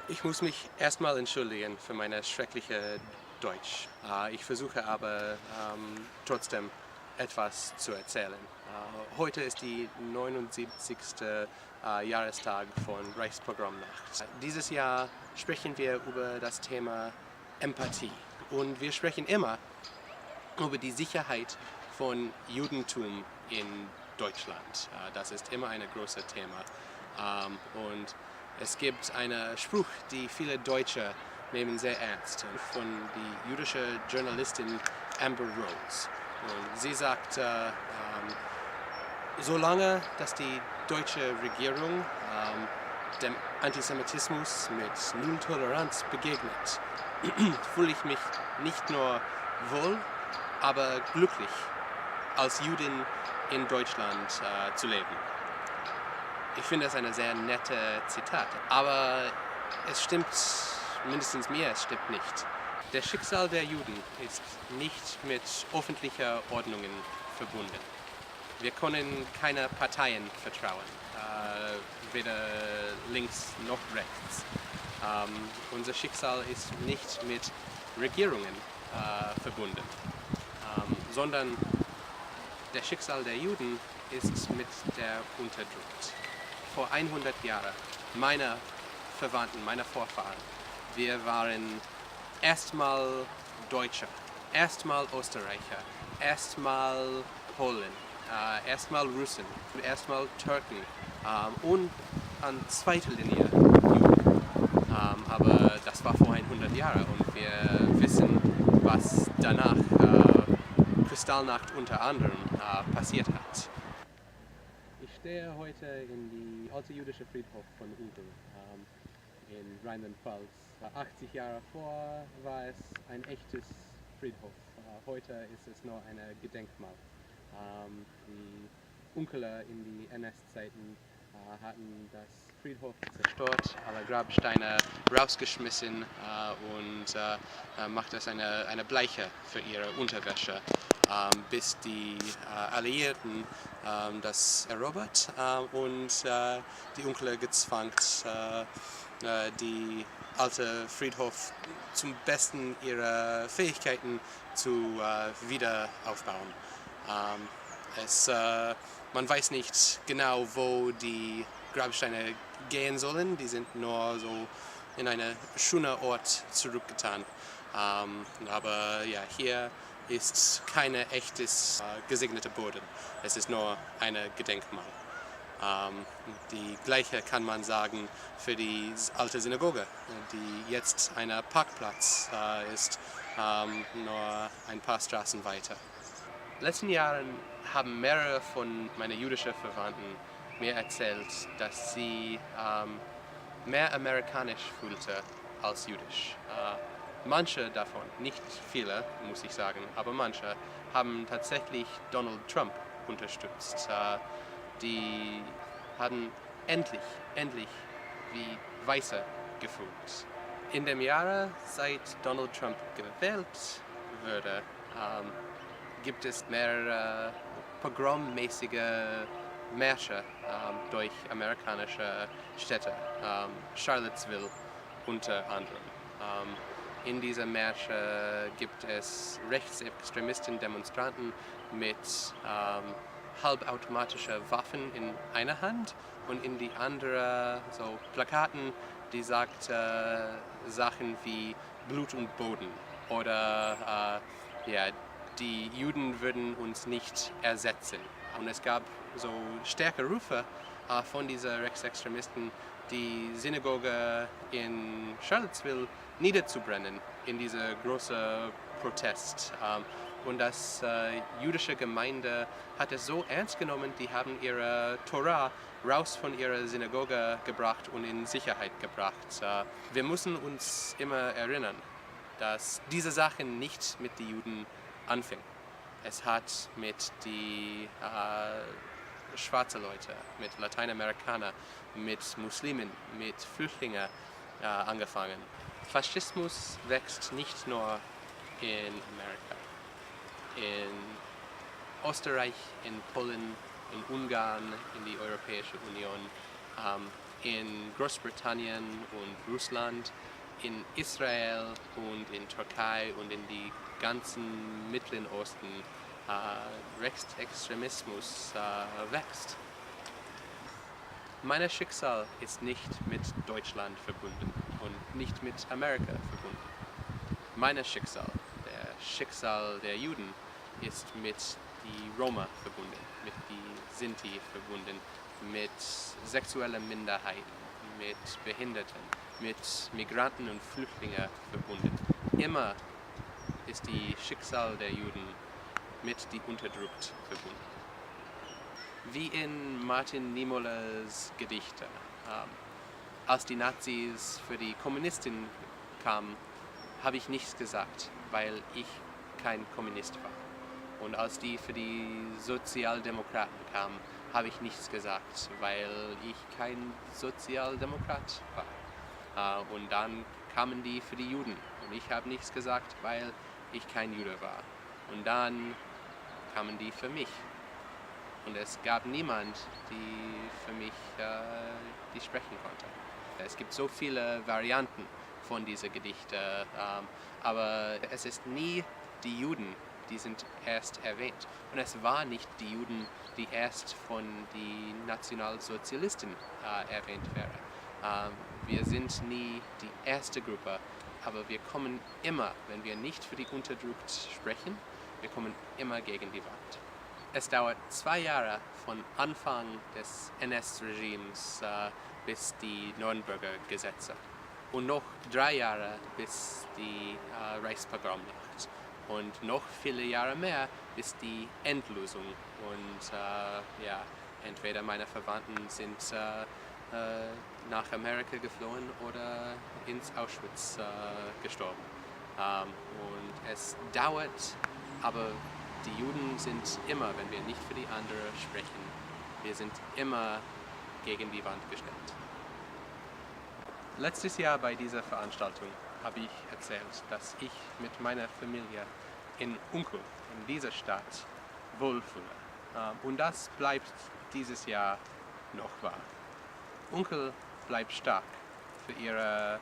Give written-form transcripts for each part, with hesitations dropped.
Ich muss mich erstmal entschuldigen für meine schreckliche Deutsch. Ich versuche aber trotzdem etwas zu erzählen. Heute ist die 79. Jahrestag von Reichspogromnacht. Dieses Jahr sprechen wir über das Thema Empathie. Und wir sprechen immer über die Sicherheit von Judentum in Deutschland. Das ist immer ein großes Thema. Und es gibt einen Spruch, die viele Deutsche nehmen sehr ernst, von der jüdischen Journalistin Amber Rose. Und sie sagt, solange dass die deutsche Regierung dem Antisemitismus mit Null Toleranz begegnet, fühle ich mich nicht nur wohl, aber glücklich, als Jüdin in Deutschland zu leben. Ich finde das eine sehr nette Zitat, aber es stimmt, mindestens mir, es stimmt nicht. Der Schicksal der Juden ist nicht mit öffentlicher Ordnungen verbunden. Wir können keine Parteien vertrauen, weder links noch rechts. Unser Schicksal ist nicht mit Regierungen verbunden, sondern der Schicksal der Juden ist mit der unterdrückt. Vor 100 Jahren, meine Verwandten, meine Vorfahren, wir waren erstmal Deutsche, erstmal Österreicher, erstmal Polen, erstmal Russen, erstmal Türken und an zweiter Linie Juden. Aber das war vor 100 Jahren und wir wissen, was danach, Kristallnacht unter anderem, passiert hat. Ich stehe heute in die alte jüdische Friedhof von Unkel in Rheinland-Pfalz. 80 Jahre vor war es ein echtes Friedhof. Heute ist es nur ein Gedenkmal. Die Unkeler in die NS-Zeiten hatten das Friedhof zerstört, alle Grabsteine rausgeschmissen und macht es eine Bleiche für ihre Unterwäsche, bis die Alliierten das erobert und die Unkeler gezwungen, die alte Friedhof zum Besten ihrer Fähigkeiten zu wieder aufbauen. Man weiß nicht genau, wo die Grabsteine gehen sollen, die sind nur so in einen schönen Ort zurückgetan. Aber ja, hier ist kein echtes gesegneter Boden, es ist nur ein Gedenkmal. Die gleiche kann man sagen für die alte Synagoge, die jetzt ein Parkplatz ist, nur ein paar Straßen weiter. In den letzten Jahren haben mehrere von meinen jüdischen Verwandten mir erzählt, dass sie mehr amerikanisch fühlten als jüdisch. Manche davon, nicht viele, muss ich sagen, aber manche haben tatsächlich Donald Trump unterstützt. Die haben endlich wie Weiße gefühlt. In dem Jahr, seit Donald Trump gewählt wurde, gibt es mehr pogrommäßige Märsche durch amerikanische Städte, Charlottesville unter anderem. In dieser Märsche gibt es Rechtsextremisten, Demonstranten mit halbautomatische Waffen in einer Hand und in die andere so Plakaten, die sagt Sachen wie Blut und Boden oder ja, die Juden würden uns nicht ersetzen. Und es gab so starke Rufe von diesen Rechtsextremisten, die Synagoge in Charlottesville niederzubrennen in dieser großen Protest. Und das jüdische Gemeinde hat es so ernst genommen, die haben ihre Torah raus von ihrer Synagoge gebracht und in Sicherheit gebracht. Wir müssen uns immer erinnern, dass diese Sache nicht mit den Juden anfing. Es hat mit den schwarzen Leuten, mit Lateinamerikanern, mit Muslimen, mit Flüchtlingen angefangen. Faschismus wächst nicht nur in Amerika. In Österreich, in Polen, in Ungarn, in die Europäische Union. in Großbritannien und Russland, in Israel und in Türkei und in die ganzen Mittleren Osten Rechtsextremismus wächst. Mein Schicksal ist nicht mit Deutschland verbunden und nicht mit Amerika verbunden. Mein Schicksal, der Schicksal der Juden, ist mit die Roma verbunden, mit die Sinti verbunden, mit sexuellen Minderheiten, mit Behinderten, mit Migranten und Flüchtlingen verbunden. Immer ist die Schicksal der Juden mit die Unterdrückten verbunden. Wie in Martin Niemöller's Gedichte. Als die Nazis für die Kommunisten kamen, habe ich nichts gesagt, weil ich kein Kommunist war. Und als die für die Sozialdemokraten kamen, habe ich nichts gesagt, weil ich kein Sozialdemokrat war. Und dann kamen die für die Juden und ich habe nichts gesagt, weil ich kein Jude war. Und dann kamen die für mich. Und es gab niemand, die für mich die sprechen konnte. Es gibt so viele Varianten von diesen Gedichten, aber es ist nie die Juden, die sind erst erwähnt. Und es war nicht die Juden, die erst von den Nationalsozialisten erwähnt wären. Wir sind nie die erste Gruppe, aber wir kommen immer, wenn wir nicht für die Unterdrückten sprechen, wir kommen immer gegen die Wand. Es dauert 2 Jahre von Anfang des NS-Regimes bis die Nürnberger Gesetze und noch 3 Jahre bis die Reichspogromnacht und noch viele Jahre mehr bis die Endlösung und entweder meine Verwandten sind nach Amerika geflohen oder ins Auschwitz gestorben. Und es dauert, aber die Juden sind immer, wenn wir nicht für die anderen sprechen, wir sind immer gegen die Wand gestellt. Letztes Jahr bei dieser Veranstaltung habe ich erzählt, dass ich mit meiner Familie in Unkel, in dieser Stadt, wohlfühle. Und das bleibt dieses Jahr noch wahr. Unkel bleibt stark für ihre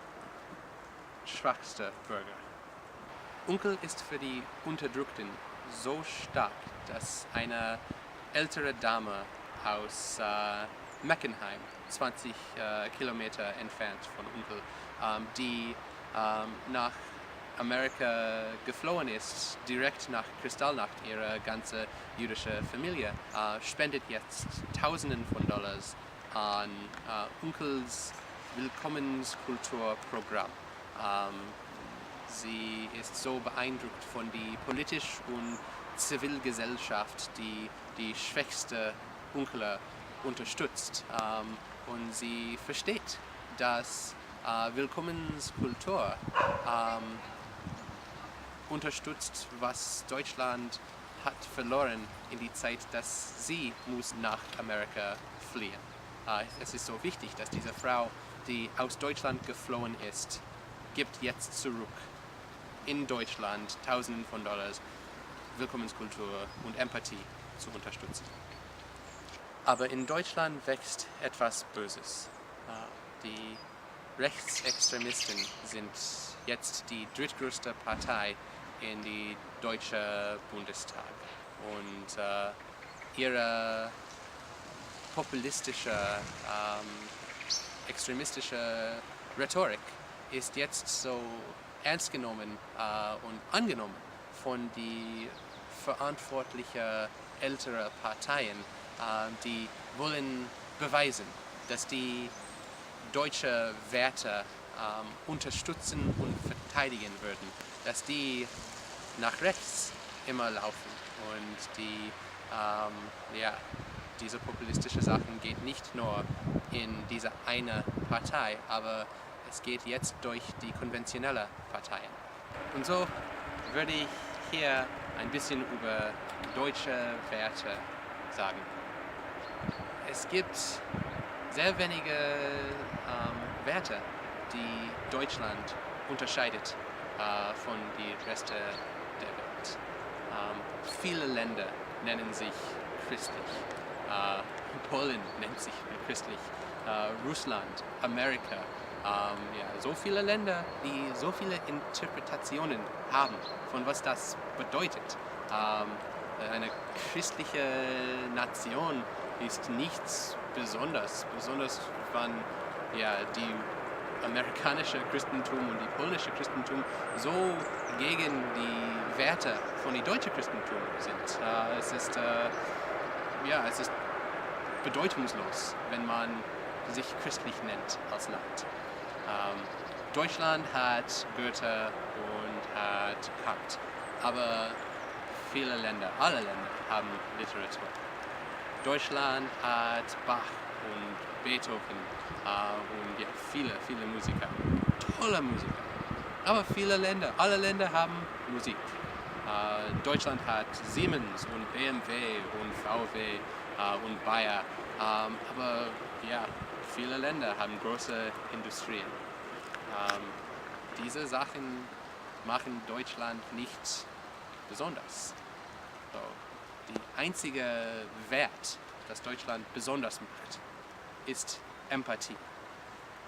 schwachsten Bürger. Unkel ist für die Unterdrückten so stark, dass eine ältere Dame aus Meckenheim, 20 Kilometer entfernt von Unkel, die nach Amerika geflohen ist, direkt nach Kristallnacht, ihre ganze jüdische Familie, spendet jetzt Tausenden von Dollars an Unkels Willkommenskulturprogramm. Sie ist so beeindruckt von der politischen und Zivilgesellschaft, die die schwächste Unkler unterstützt. Und sie versteht, dass Willkommenskultur unterstützt, was Deutschland hat verloren in die Zeit, dass sie muss nach Amerika fliehen. Es ist so wichtig, dass diese Frau, die aus Deutschland geflohen ist, gibt jetzt zurück in Deutschland Tausenden von Dollars Willkommenskultur und Empathie zu unterstützen. Aber in Deutschland wächst etwas Böses. Die Rechtsextremisten sind jetzt die drittgrößte Partei in die deutsche Bundestag. Und ihre populistische, extremistische Rhetorik ist jetzt so ernst genommen und angenommen von den verantwortlichen älteren Parteien, die wollen beweisen, dass die deutsche Werte unterstützen und verteidigen würden, dass die nach rechts immer laufen und die, diese populistische Sachen geht nicht nur in diese eine Partei, aber es geht jetzt durch die konventionellen Parteien. Und so würde ich hier ein bisschen über deutsche Werte sagen. Es gibt sehr wenige Werte, die Deutschland unterscheidet von den Rest der Welt. Viele Länder nennen sich christlich. Polen nennt sich christlich. Russland, Amerika, so viele Länder, die so viele Interpretationen haben, von was das bedeutet. Eine christliche Nation ist nichts Besonderes, wenn die amerikanische Christentum und die polnische Christentum so gegen die Werte von dem deutschen Christentum sind. Es ist bedeutungslos, wenn man sich christlich nennt als Land. Deutschland hat Goethe und hat Kant, aber alle Länder haben Literatur. Deutschland hat Bach und Beethoven und viele Musiker, tolle Musiker. Aber alle Länder haben Musik. Deutschland hat Siemens und BMW und VW und Bayer, aber viele Länder haben große Industrien. Diese Sachen machen Deutschland nicht besonders. So, die einzige Wert, das Deutschland besonders macht, ist Empathie.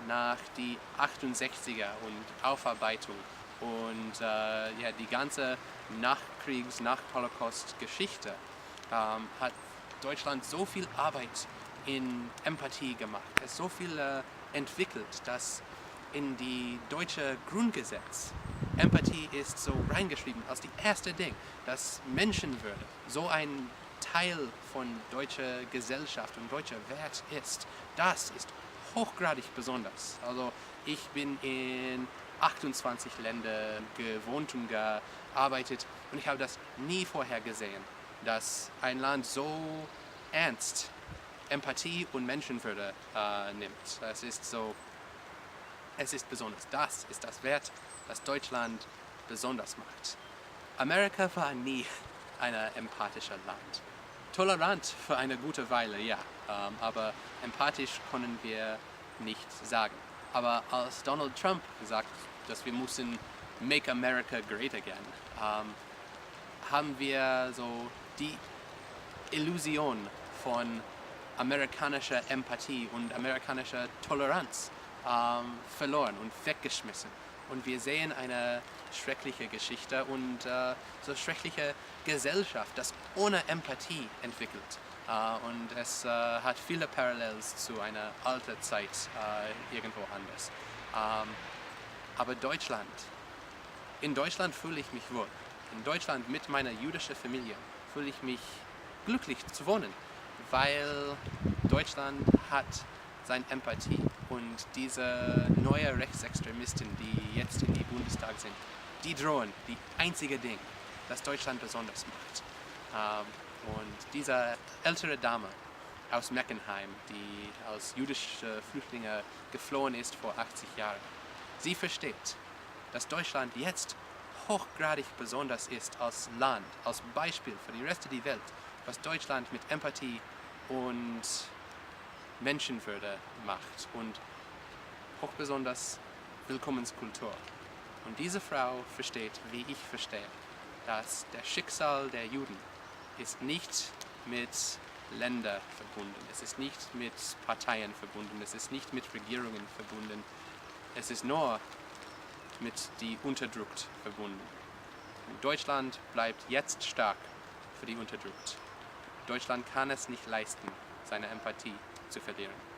Nach die 68er und Aufarbeitung und die ganze Nach-Holocaust-Geschichte hat Deutschland so viel Arbeit in Empathie gemacht, es so viel entwickelt, dass in die deutsche Grundgesetz Empathie ist so reingeschrieben als die erste Ding, dass Menschenwürde so ein Teil von deutscher Gesellschaft und deutscher Wert ist. Das ist hochgradig besonders. Also ich bin in 28 Ländern gewohnt und gearbeitet und ich habe das nie vorher gesehen, dass ein Land so ernst Empathie und Menschenwürde nimmt. Es ist besonders. Das ist das Wert, das Deutschland besonders macht. Amerika war nie ein empathisches Land. Tolerant für eine gute Weile, ja, aber empathisch können wir nicht sagen. Aber als Donald Trump sagt, dass wir müssen Make America Great Again, haben wir so die Illusion von amerikanischer Empathie und amerikanischer Toleranz verloren und weggeschmissen. Und wir sehen eine schreckliche Geschichte und so schreckliche Gesellschaft, das ohne Empathie entwickelt. Und es hat viele Parallels zu einer alten Zeit irgendwo anders. Aber in Deutschland fühle ich mich wohl. In Deutschland mit meiner jüdischen Familie fühle ich mich glücklich zu wohnen, weil Deutschland hat seine Empathie und diese neuen Rechtsextremisten, die jetzt in die Bundestag sind, die drohen, die einzige Ding, das Deutschland besonders macht. Und diese ältere Dame aus Meckenheim, die als jüdische Flüchtlinge geflohen ist vor 80 Jahren, sie versteht, dass Deutschland jetzt hochgradig besonders ist als Land, als Beispiel für die Rest der Welt, was Deutschland mit Empathie und Menschenwürde macht und hochbesonders Willkommenskultur. Und diese Frau versteht, wie ich verstehe, dass der Schicksal der Juden ist nicht mit Ländern verbunden, es ist nicht mit Parteien verbunden, es ist nicht mit Regierungen verbunden, es ist nur mit die Unterdrückten verbunden. Und Deutschland bleibt jetzt stark für die Unterdrückten. Deutschland kann es nicht leisten, seine Empathie zu verlieren.